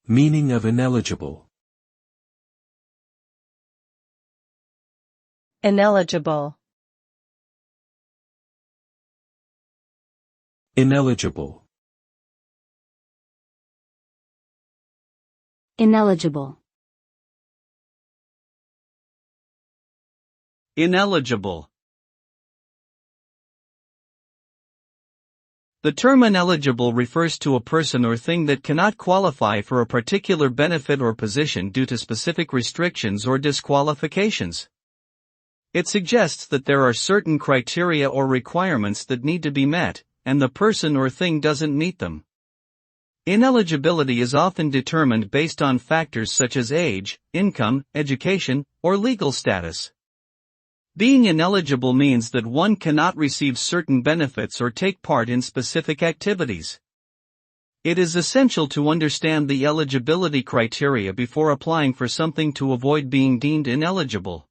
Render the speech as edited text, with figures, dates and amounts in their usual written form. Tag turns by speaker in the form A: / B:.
A: Meaning of ineligible.
B: Ineligible.
A: Ineligible.
C: Ineligible.
D: Ineligible. The term ineligible refers to a person or thing that cannot qualify for a particular benefit or position due to specific restrictions or disqualifications. It suggests that there are certain criteria or requirements that need to be met, and the person or thing doesn't meet them. Ineligibility is often determined based on factors such as age, income, education, or legal status. Being ineligible means that one cannot receive certain benefits or take part in specific activities. It is essential to understand the eligibility criteria before applying for something to avoid being deemed ineligible.